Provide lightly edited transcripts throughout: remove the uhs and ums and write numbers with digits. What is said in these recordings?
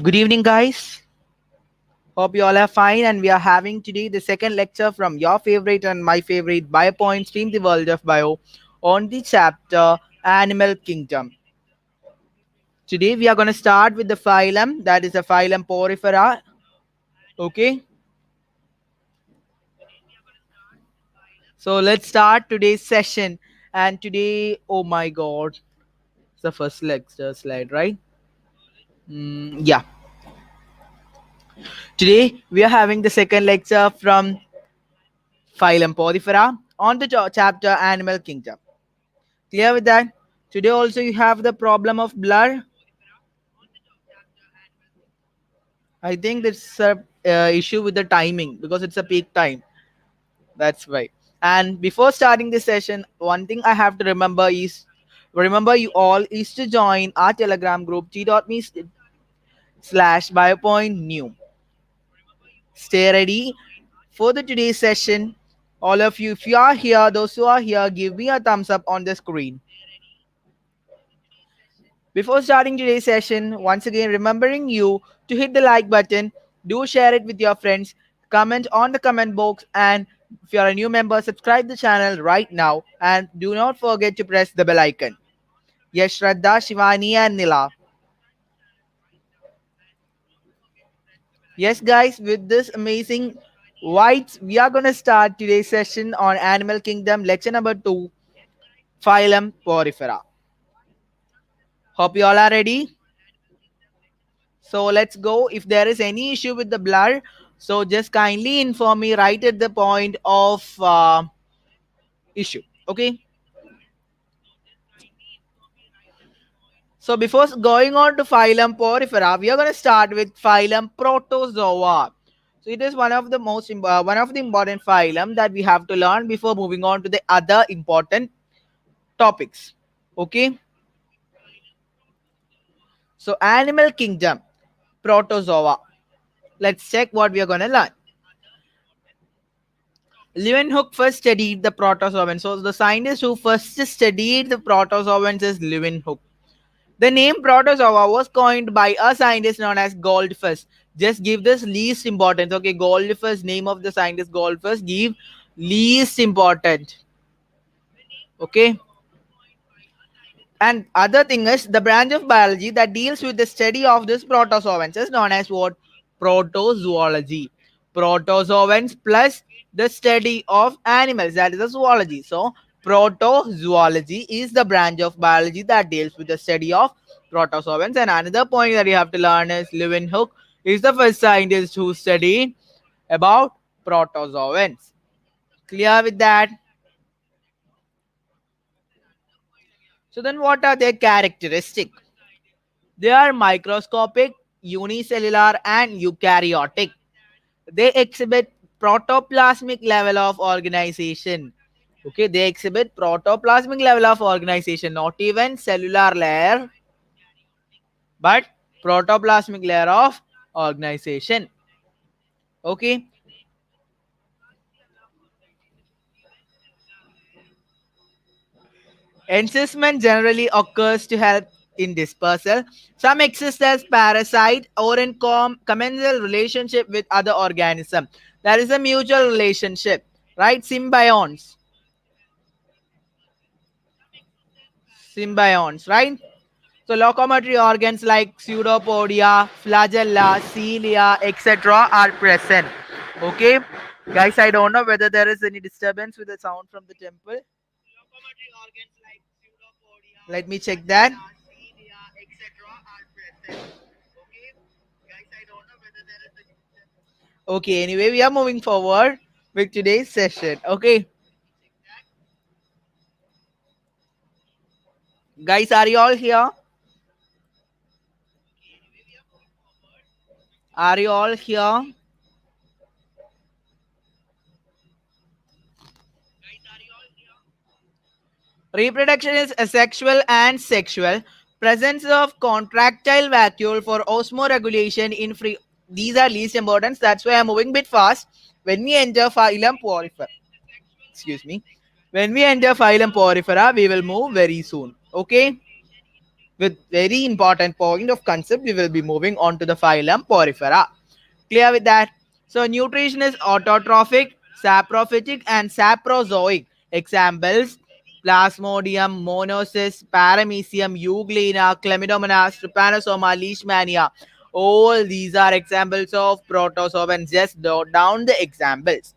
Good evening, guys. Hope you all are fine. And we are having today the second lecture from your favorite and my favorite BioPoint Stream the World of Bio on the chapter Animal Kingdom. Today we are going to start with the phylum, that is the phylum Porifera. Okay, so let's start today's session. And today, oh my god, it's the first lecture slide, right? Yeah, today we are having the second lecture from phylum Porifera on the chapter Animal Kingdom. Clear with that? Today also you have the problem of blur. I think it's a issue with the timing because it's a peak time. That's why. And before starting this session, one thing I have to remember you all is to join our Telegram group t.me/biopointnew. Stay ready for the today's session. All of you, if you are here, those who are here, give me a thumbs up on the screen. Before starting today's session, once again remembering you to hit the like button, do share it with your friends, comment on the comment box, and if you are a new member, subscribe the channel right now and do not forget to press the bell icon. Yes, Shraddha, Shivani, and Nila. Yes, guys, with this amazing whites, we are gonna start today's session on Animal Kingdom, lecture number 2, Phylum Porifera. Hope you all are ready. So let's go. If there is any issue with the blur, so just kindly inform me right at the point of issue. Okay. So before going on to phylum Porifera, we are going to start with phylum Protozoa. So it is one of the important phylum that we have to learn before moving on to the other important topics. Okay. So animal kingdom, Protozoa. Let's check what we are going to learn. Leeuwenhoek first studied the protozoans. So the scientist who first studied the protozoans is Leeuwenhoek. The name protozoa was coined by a scientist known as Goldfuss. Just give this least importance. Okay, Goldfuss, name of the scientist Goldfuss, give least important. Okay. And other thing is the branch of biology that deals with the study of this protozoans is known as what? Protozoology. Protozoans plus the study of animals, that is the zoology. So protozoology is the branch of biology that deals with the study of protozoans. And another point that you have to learn is Leeuwenhoek is the first scientist who studied about protozoans. Clear with that? So then what are their characteristics? They are microscopic, unicellular, and eukaryotic. They exhibit protoplasmic level of organization. Okay, they exhibit protoplasmic level of organization, not even cellular layer, but protoplasmic layer of organization. Okay. Encystment generally occurs to help in dispersal. Some exist as parasite or in commensal relationship with other organisms. There is a mutual relationship, right? Symbionts. Symbionts, right? So locomotory organs like pseudopodia, flagella, cilia, etc. are present. Okay, guys, I don't know whether there is any disturbance with the sound from the temple. Let me check that. Okay, anyway, we are moving forward with today's session. Okay, guys, are you all here? Are you all here? Reproduction is asexual and sexual. Presence of contractile vacuole for osmoregulation in free. These are least important. That's why I'm moving a bit fast. When we enter phylum Porifera, when we enter phylum Porifera, we will move very soon. Okay. with very important point of concept, we will be moving on to the phylum Porifera. Clear with that? So nutrition is autotrophic, saprophytic, and saprozoic. Examples: Plasmodium, Monocyst, Paramecium, Euglena, Chlamydomonas, Trypanosoma, Leishmania. All these are examples of protozoa, and just note down the examples.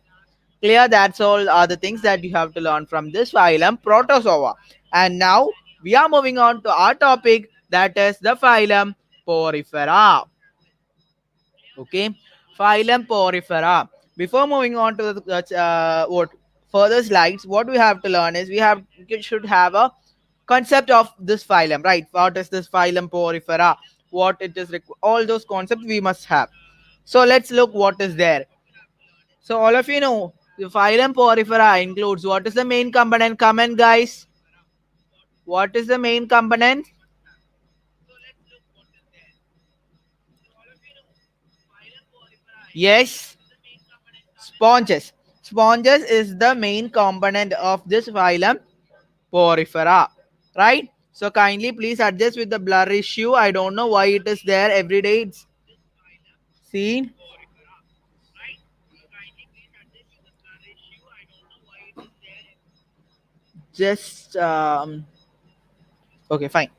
Clear? That's all are the things that you have to learn from this phylum Protozoa. And now we are moving on to our topic, that is the phylum Porifera. Okay, phylum Porifera. Before moving on to the what further slides, what we have to learn is we should have a concept of this phylum, right? What is this phylum Porifera? What it is, all those concepts we must have. So let's look what is there. So all of you know the phylum Porifera includes what is the main component? Comment, guys. What is the main component? Yes, sponges. Sponges is the main component of this phylum Porifera, right? So kindly please adjust with the blur issue. I don't know why it is there every day. It's seen. Just okay, fine.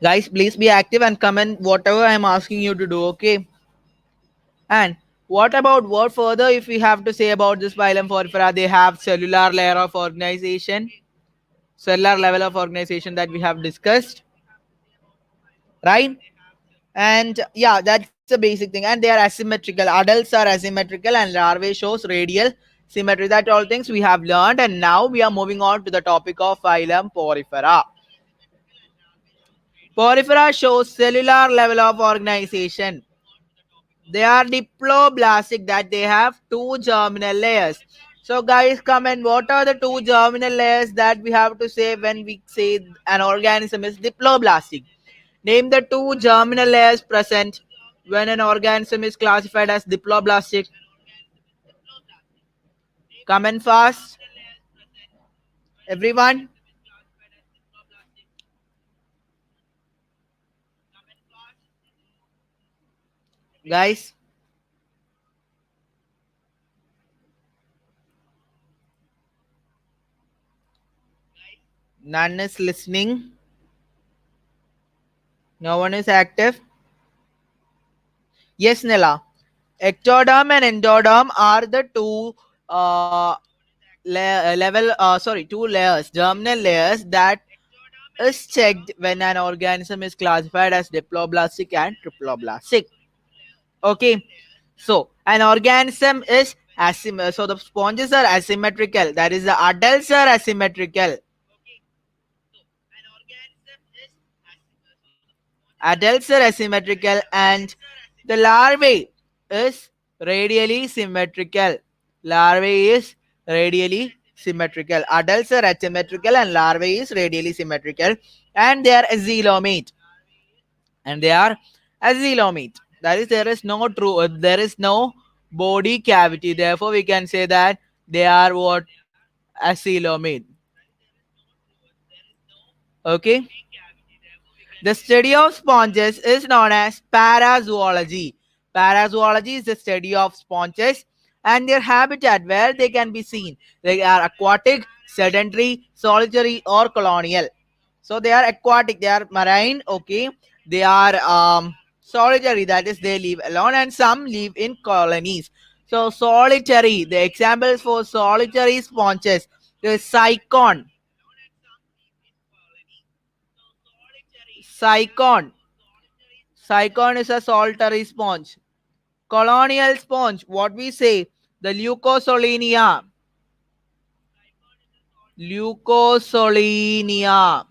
Guys, please be active and comment whatever I'm asking you to do. Okay. And what about what further if we have to say about this phylum Porifera? They have cellular layer of organization, cellular level of organization that we have discussed, right? And yeah, that's the basic thing. And they are asymmetrical. Adults are asymmetrical and larvae shows radial symmetry. That all things we have learned. And now we are moving on to the topic of phylum Porifera. Porifera shows cellular level of organization. They are diploblastic, that they have two germinal layers. So guys, comment what are the two germinal layers that we have to say when we say an organism is diploblastic. Name the two germinal layers present when an organism is classified as diploblastic. Comment fast, everyone. Guys, none is listening. No one is active. Yes, Nila. Ectoderm and endoderm are the two two layers, germinal layers that is checked when an organism is classified as diploblastic and triploblastic. Okay, so an organism is asymmetrical. So the sponges are asymmetrical. That is, the adults are asymmetrical. Adults are asymmetrical and the larvae is radially symmetrical. Larvae is radially symmetrical. Adults are asymmetrical and larvae is radially symmetrical, and they are xylomate. And they are xylomate. That is, there is no body cavity. Therefore, we can say that they are what? Xylomate. Okay. The study of sponges is known as parazoology. Parazoology is the study of sponges and their habitat where they can be seen. They are aquatic, sedentary, solitary, or colonial. So they are aquatic, they are marine, okay. They are solitary, that is, they live alone, and some live in colonies. So solitary, the examples for solitary sponges is cycon. Cycon. Cycon is a solitary sponge. Colonial sponge, what we say, the Leucosolenia. Leucosolenia.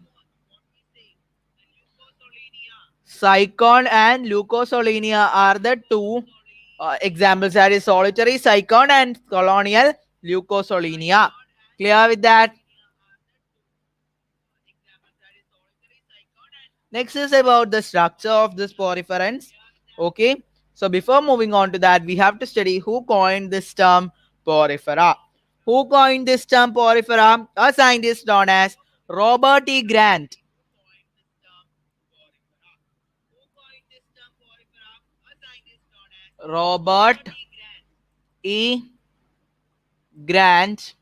Cycon and Leucosolenia are the two examples, that is solitary cycon and colonial Leucosolenia. Clear with that? Next is about the structure of this poriferans. Okay. So before moving on to that, we have to study who coined this term porifera. Who coined this term porifera? A scientist known as Robert E. Grant. Robert E. Grant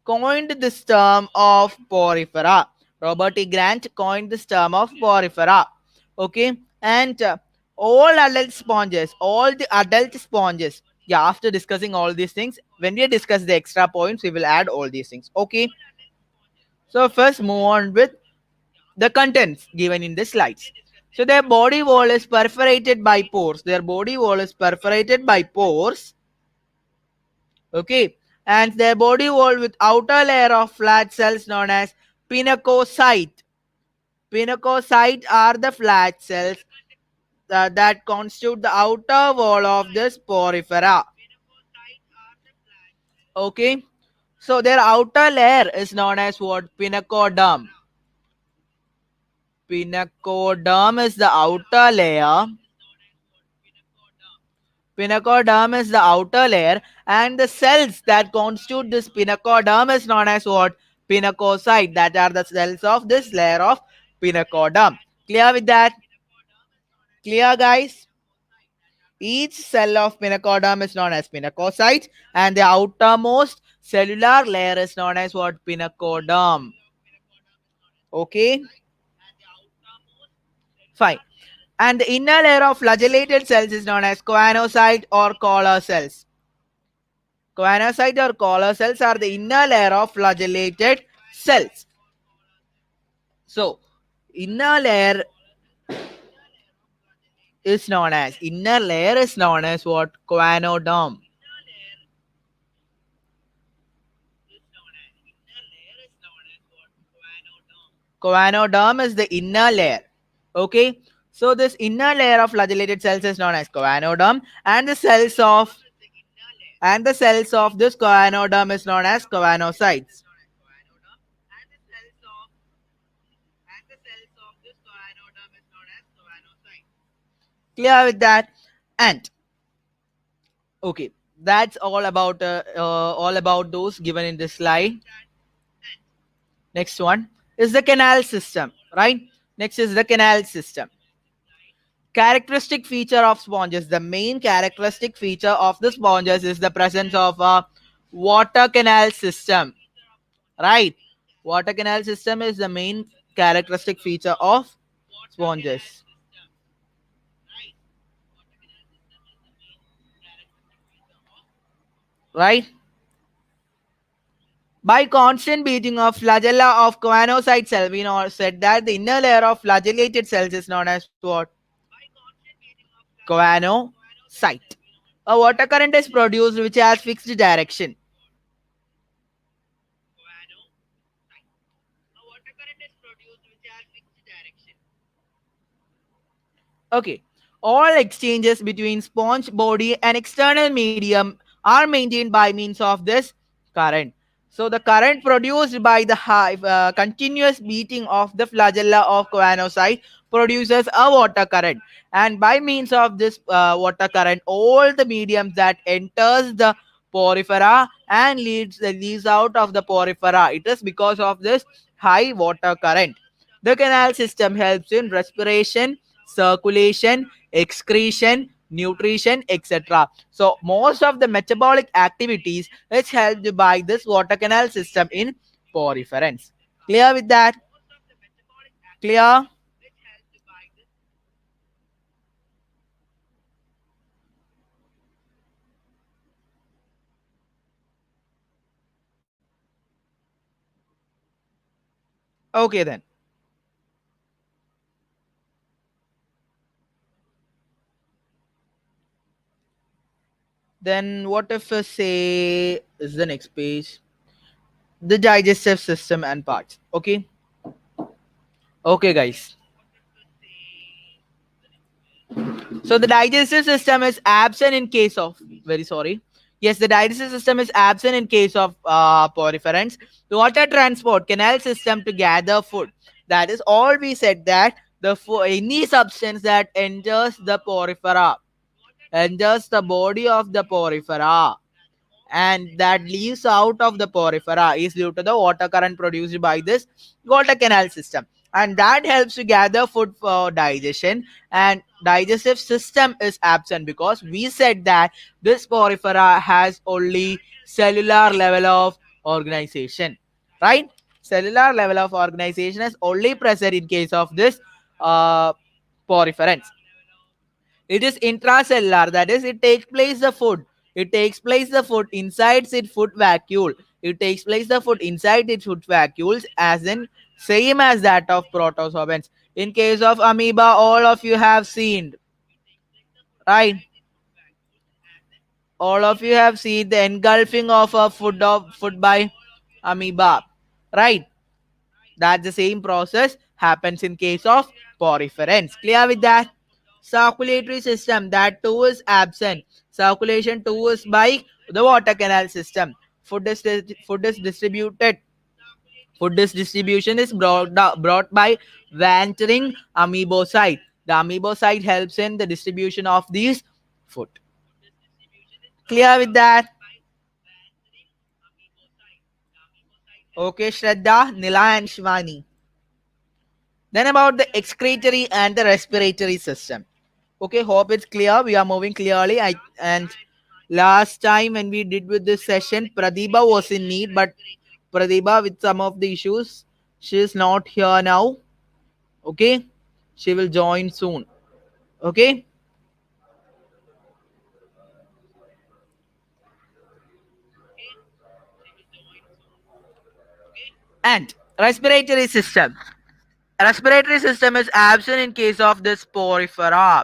coined this term of porifera. Robert E. Grant coined this term of porifera. Okay, and all the adult sponges. Yeah, after discussing all these things, when we discuss the extra points, we will add all these things. Okay, so first move on with the contents given in the slides. So their body wall is perforated by pores. Their body wall is perforated by pores. Okay, and their body wall with outer layer of flat cells known as pinacocyte. Pinacocyte are the flat cells that constitute the outer wall of this porifera. Okay, so their outer layer is known as what? Pinacoderm. Pinacoderm is the outer layer. Pinacoderm is the outer layer, and the cells that constitute this pinacoderm is known as what? Pinacocyte. That are the cells of this layer of pinacoderm. Clear with that? Clear, guys? Each cell of pinacoderm is known as pinacocyte, and the outermost cellular layer is known as what? Pinacoderm. Okay, fine. And the inner layer of flagellated cells is known as choanocyte or collar cells. Choanocyte or collar cells are the inner layer of flagellated cells. So, inner layer is known as what? Choanoderm. Choanoderm is the inner layer. Okay. So this inner layer of flagellated cells is known as choanoderm, and the cells of this choanoderm is known as choanocytes. Clear with that? And okay, that's all about those given in this slide. Next one is the canal system, right? Next is the canal system. Characteristic feature of sponges. The main characteristic feature of the sponges is the presence of a water canal system, right? Water canal system is the main characteristic feature of sponges, right? By constant beating of flagella of choanocyte cell, we know said that the inner layer of flagellated cells is known as what? Choanocyte. A water current is produced which has fixed direction. Okay. All exchanges between sponge body and external medium are maintained by means of this current. So the current produced by the continuous beating of the flagella of choanocyte produces a water current, and by means of this water current, all the mediums that enters the porifera and leaves out of the porifera, it is because of this high water current. The canal system helps in respiration, circulation, excretion, nutrition, etc. So most of the metabolic activities is helped by this water canal system in poriferans. Clear with that? Clear? Okay then. Then what if say is the next page? The digestive system and parts. Okay. Okay, guys. So the digestive system is absent in case of, very sorry. Yes, the digestive system is absent in case of poriferans. The water transport canal system to gather food. That is all we said, that any substance that enters the porifera, enters the body of the porifera, and that leaves out of the porifera is due to the water current produced by this water canal system. and that helps to gather food for digestion, and digestive system is absent because we said that this porifera has only cellular level of organization, right? Cellular level of organization is only present in case of this uh, poriferans. It is intracellular, that is, it takes place the food. It takes place the food inside its food vacuole. It takes place the food inside its food vacuoles, as in same as that of protozoans. In case of amoeba, all of you have seen, right? All of you have seen the engulfing of food by amoeba, right? That's the same process happens in case of poriferans. Clear with that? Circulatory system, that too is absent. Circulation too is by the water canal system. Food is distributed. Food distribution is brought by wandering amoebocyte. The amoebocyte helps in the distribution of these food. Clear with that? Okay, Shraddha, Nila, and Shivani. Then about the excretory and the respiratory system. Okay, hope it's clear. We are moving clearly. And last time when we did with this session, Pradibha was in need, but Pradibha with some of the issues, she is not here now. Okay, she will join soon. Okay, and respiratory system. Respiratory system is absent in case of this porifera.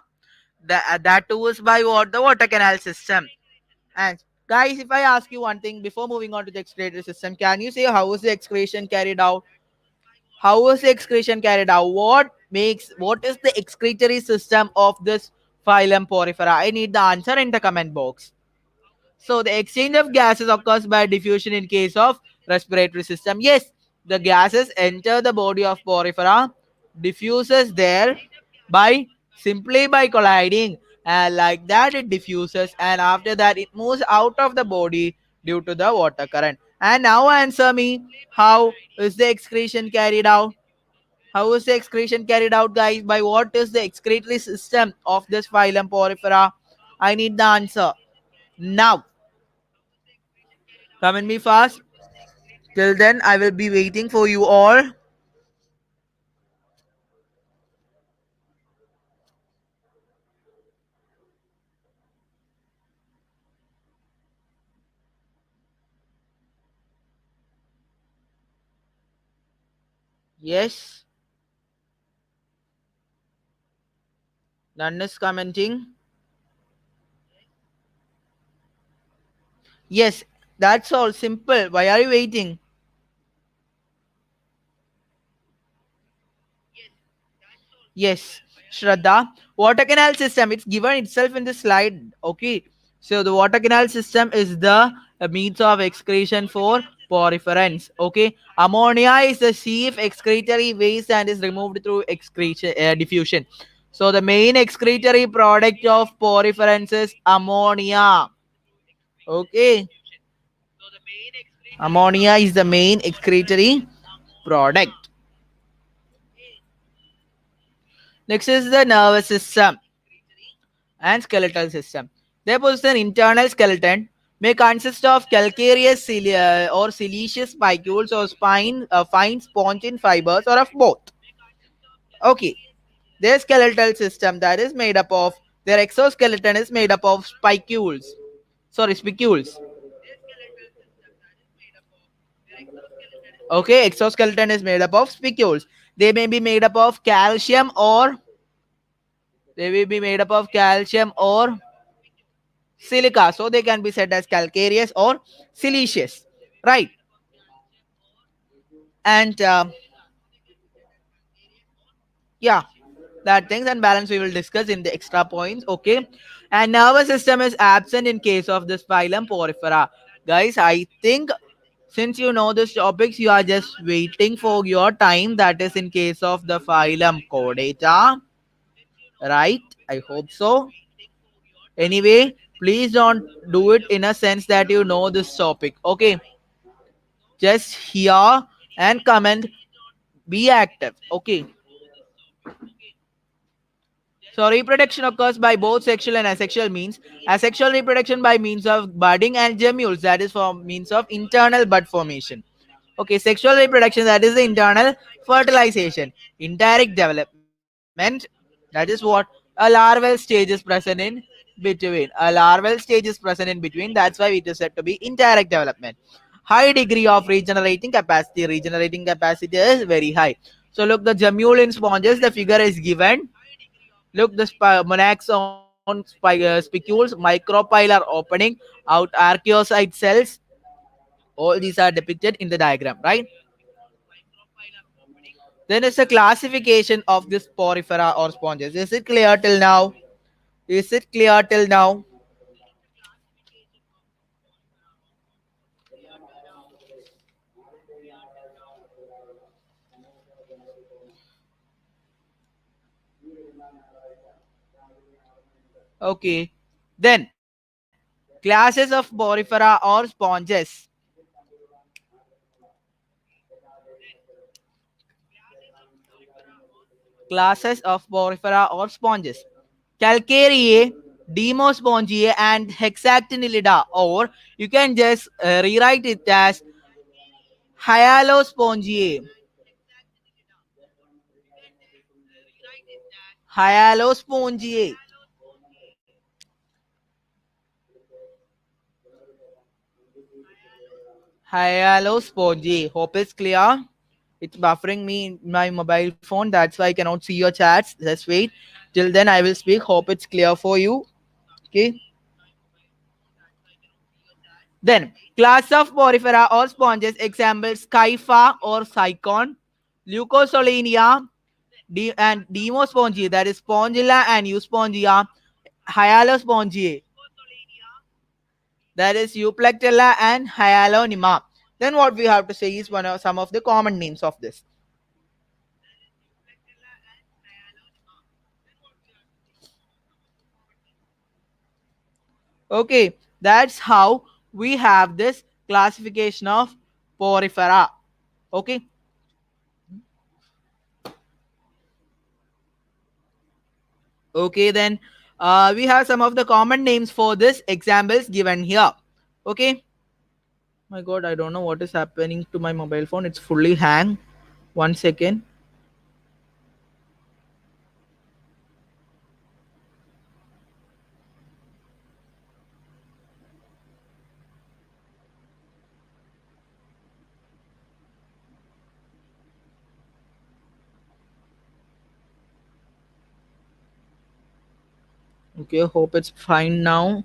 That too is by what? The water canal system. And guys, if I ask you one thing before moving on to the excretory system, can you say how is the excretion carried out? How is the excretion carried out? What is the excretory system of this phylum Porifera? I need the answer in the comment box. So the exchange of gases occurs by diffusion in case of respiratory system. Yes, the gases enter the body of Porifera, diffuses there by simply by colliding, and like that it diffuses, and after that it moves out of the body due to the water current. And now answer me, how is the excretion carried out? How is the excretion carried out, guys? By what is the excretory system of this phylum Porifera? I need the answer now. Come in me fast. Till then, I will be waiting for you all. Yes, none is commenting. Yes, that's all simple. Why are you waiting? Yes, Shraddha. Water canal system. It's given itself in the slide. Okay. So the water canal system is the means of excretion for poriferans. Okay. Ammonia is the chief excretory waste and is removed through excretion diffusion. So the main excretory product of poriferans is ammonia. Okay. Ammonia is the main excretory product. Next is the nervous system and skeletal system. They possess an internal skeleton may consist of calcareous or siliceous spicules or fine spongy fibers or of both. Okay, their skeletal system that is made up of their exoskeleton is made up of spicules. Sorry, spicules. Okay, exoskeleton is made up of spicules. They may be made up of calcium or they will be made up of calcium or silica. So they can be said as calcareous or siliceous. Right. And yeah, that things and balance we will discuss in the extra points. Okay. And nervous system is absent in case of this phylum Porifera. Guys, I think since you know this topics, you are just waiting for your time. That is in case of the phylum Chordata. Right? I hope so. Anyway, please don't do it in a sense that you know this topic. Okay. Just hear and comment. Be active. Okay. So reproduction occurs by both sexual and asexual means. Asexual reproduction by means of budding and gemmules, that is for means of internal bud formation. Okay, sexual reproduction, that is the internal fertilization. Indirect development, that is what a larval stage is present in between. A larval stage is present in between. That's why it is said to be indirect development. High degree of regenerating capacity. Regenerating capacity is very high. So look, the gemmule in sponges, the figure is given. Look, the monax on spicules, micropyle are opening out archaeocyte cells. All these are depicted in the diagram, right? Then is the classification of this porifera or sponges. Is it clear till now? Is it clear till now? Okay. Then classes of porifera or sponges. Classes of porifera or sponges. Calcareae, Demospongiae, and Hexactinellida, or you can just rewrite it as Hyalospongiae. Hyalospongiae. Hyalospongiae. Hope it's clear. It's buffering me in my mobile phone. That's why I cannot see your chats. Just wait. Till then, I will speak. Hope it's clear for you. Okay. Then, class of porifera or sponges, examples Scypha or Cycon, Leucosolenia, and Demospongia, that is Spongilla and Euspongia, Hyalospongia, that is Euplectella and Hyalonema. Then what we have to say is some of the common names of this. Okay, that's how we have this classification of porifera. Okay, okay, then we have some of the common names for this examples given here. Okay, my god, I don't know what is happening to my mobile phone. It's fully hang. 1 second. Okay, hope it's fine now.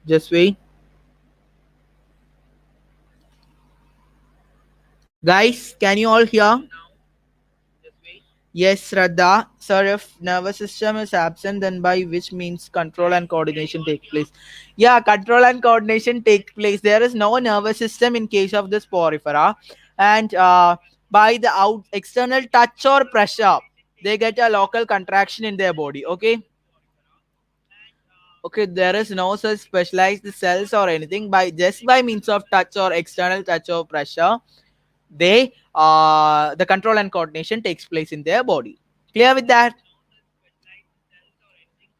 Just wait. Guys, can you all hear? Yes, Radha. Sir, if nervous system is absent, then by which means control and coordination take place? Yeah, control and coordination take place. There is no nervous system in case of this porifera, and by the out external touch or pressure, they get a local contraction in their body. Okay, okay. There is no such specialized cells or anything. By just by means of touch or external touch or pressure, they the control and coordination takes place in their body. Clear with that?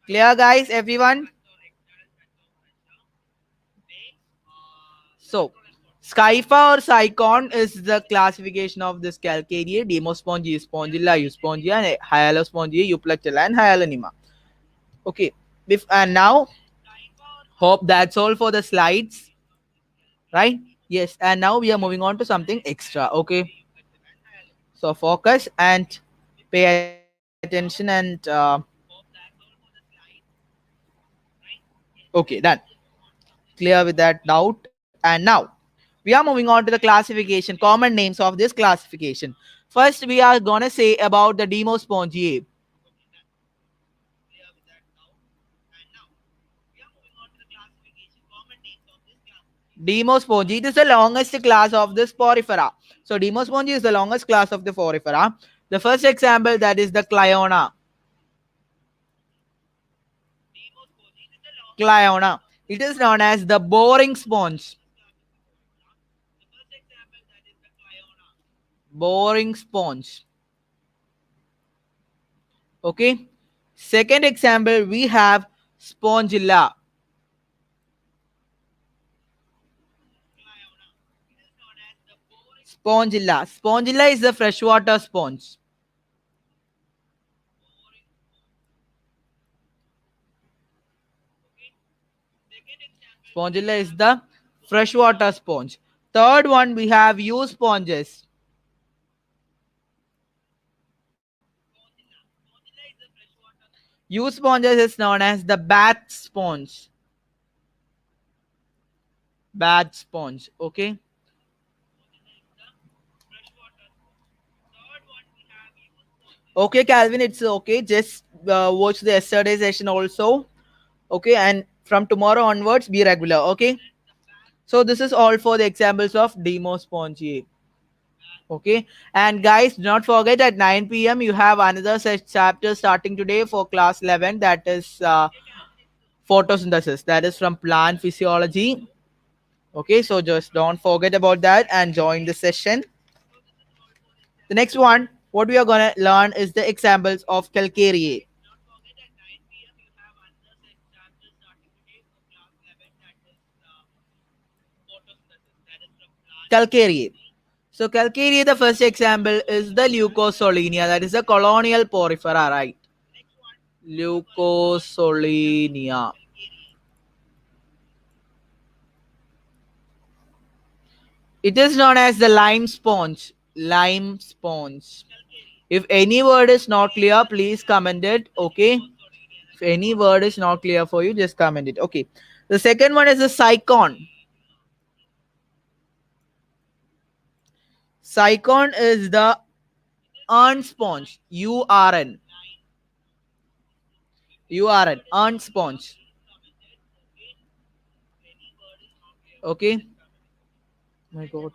Clear, guys, everyone? So Scypha or Cycon is the classification of this Calcaria, Demospongia, Spongilla, Euspongia, and Hyalospongia, Euplectella, and Hyalonema. Okay, and now hope that's all for the slides, right? Yes, and now we are moving on to something extra. Okay, so focus and pay attention and okay, done. Clear with that doubt. And now we are moving on to the classification, common names of this classification. First, we are gonna say about the Demospongiae. Demospongia, it is the longest class of this porifera. So Demospongia is the longest class of the porifera. The first example, that is the Cliona. Cliona. It is known as the boring sponge. Boring sponge. Okay. Second example, we have spongilla. Spongilla. Spongilla is the freshwater sponge. Spongilla is the freshwater sponge. Third one, we have U sponges. U sponges is known as the bath sponge. Bath sponge. Okay. Okay, Calvin, it's okay. Just watch the yesterday session also. Okay, and from tomorrow onwards, be regular. Okay. So this is all for the examples of demo sponge. Okay, and guys, do not forget at 9 p.m. you have another chapter starting today for class 11. That is photosynthesis. That is from plant physiology. Okay, so just don't forget about that and join the session. The next one, what we are gonna learn is the examples of calcarea. Calcarea. So calcarea, the first example is the leucosolenia. That is the colonial porifera, right? Leucosolenia. It is known as the lime sponge. Lime sponge. If any word is not clear, please comment it. Okay. If any word is not clear for you, just comment it. Okay. The second one is the cycon. Cycon is the urn sponge. URN. URN. Urn sponge. Okay. My God.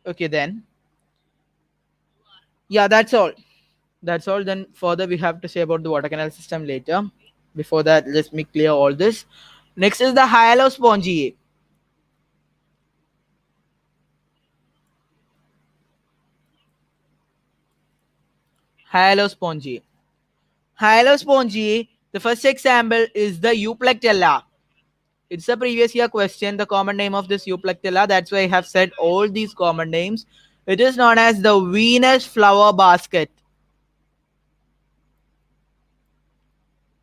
Okay, then. Yeah, that's all. That's all. Then further we have to say about the water canal system later. Before that, let me clear all this. Next is the hyalospongia. Hyalospongia. Hyalospongia. The first example is the Euplectella. It's a previous year question. The common name of this Euplectella. That's why I have said all these common names. It is known as the Venus flower basket.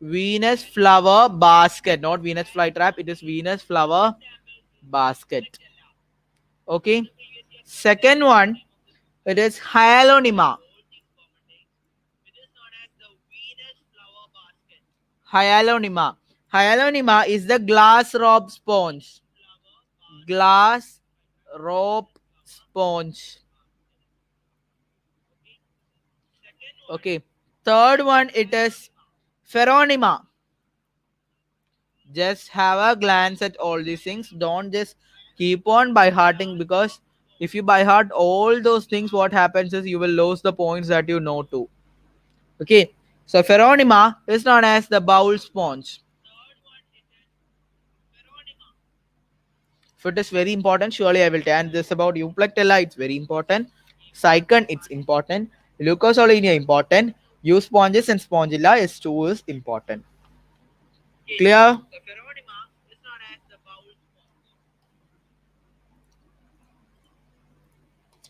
Venus flower basket, not Venus flytrap. It is Venus flower basket. Okay. Second one, it is Hyalonema. Hyalonema. Hyalonema is the glass rope sponge. Glass rope sponge. Okay. Third one, it is Pheronema. Just have a glance at all these things. Don't just keep on by hearting, because if you by heart all those things, what happens is you will lose the points that you know too. Okay. So Pheronema is known as the bowl sponge. If it is very important, surely I will tell. And this about Euplectella, it's very important. Cycon, it's important. Leucosolenia, important. U sponges and spongilla is two is important. Clear?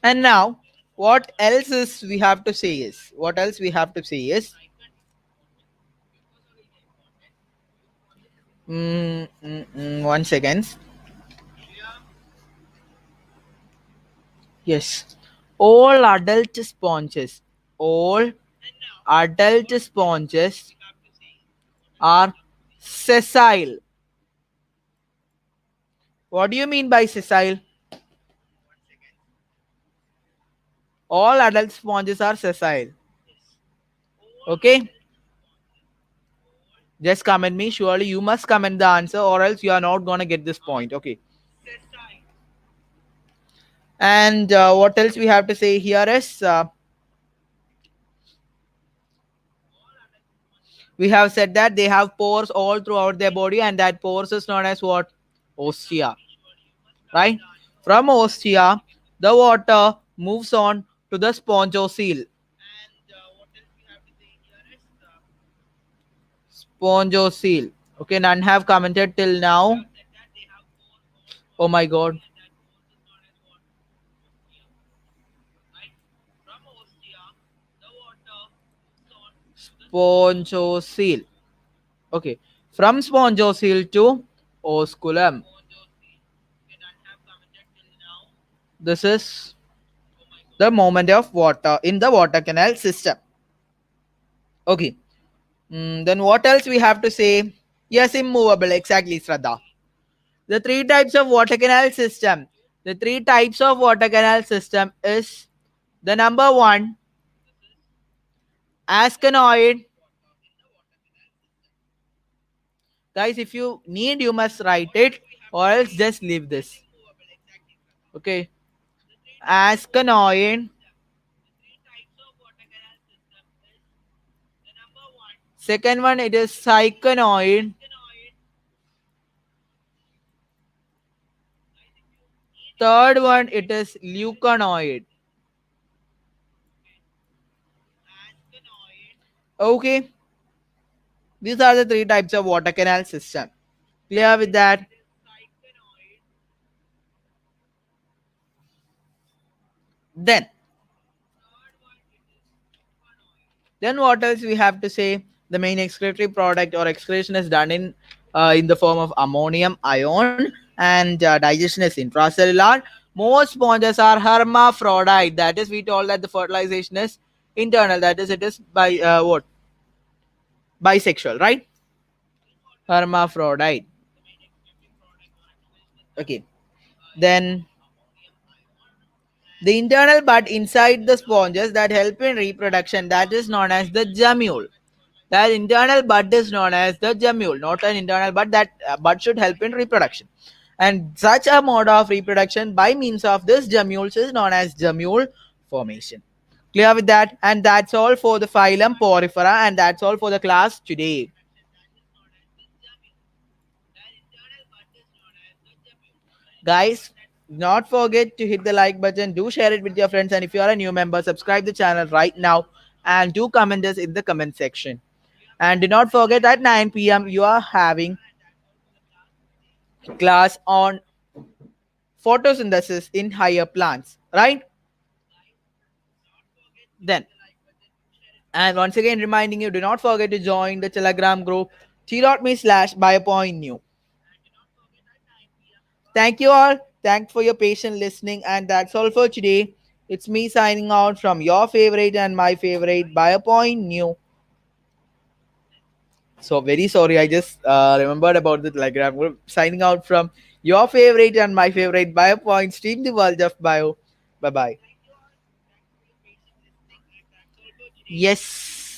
And now, what else is we have to say is, what else we have to say is, 1 second. Yes. All adult sponges, all adult sponges are sessile. What do you mean by sessile? All adult sponges are sessile. Okay? Just comment me. Surely you must comment the answer, or else you are not gonna get this point. Okay. And what else we have to say here is We have said that they have pores all throughout their body, and that pores is known as what? Ostia, right? From ostia, the water moves on to the spongocoel. Spongocoel. Okay, none have commented till now. Oh my god. Spongocoel. Okay. From spongocoel to osculum. This is the movement of water in the water canal system. Okay. Then what else we have to say? Yes, immovable. Exactly, Shraddha. The three types of water canal system. The three types of water canal system is the number one, ascenoid. Guys, if you need, you must write it or else just leave this. Okay. Ascenoid. Second one, it is cyclonoid. Third one, it is leuconoid. Okay. These are the three types of water canal system. Clear with that? Then, then what else we have to say? The main excretory product or excretion is done in the form of ammonium ion, and digestion is intracellular. Most sponges are hermaphrodite. That is, we told that the fertilization is internal. That is, it is by what? Bisexual, right? Hermaphrodite. Okay. Then the internal bud inside the sponges that help in reproduction, that is known as the gemule. That internal bud is known as the gemule, not an internal bud. That bud should help in reproduction. And such a mode of reproduction by means of this gemmules is known as gemule formation. Clear with that? And that's all for the phylum Porifera, and that's all for the class today. Guys, not forget to hit the like button, do share it with your friends, and if you are a new member, subscribe the channel right now and do comment us in the comment section. And do not forget at 9 p.m. you are having class on photosynthesis in higher plants, right? Then, and once again reminding you, do not forget to join the Telegram group t.me/biopointnew. Thank you all. Thanks for your patient listening, and that's all for today. It's me signing out from your favorite and my favorite Biopoint New. So very sorry, I just remembered about the Telegram group. Signing out from your favorite and my favorite Biopoint. Stream the world of bio. Bye bye. Yes.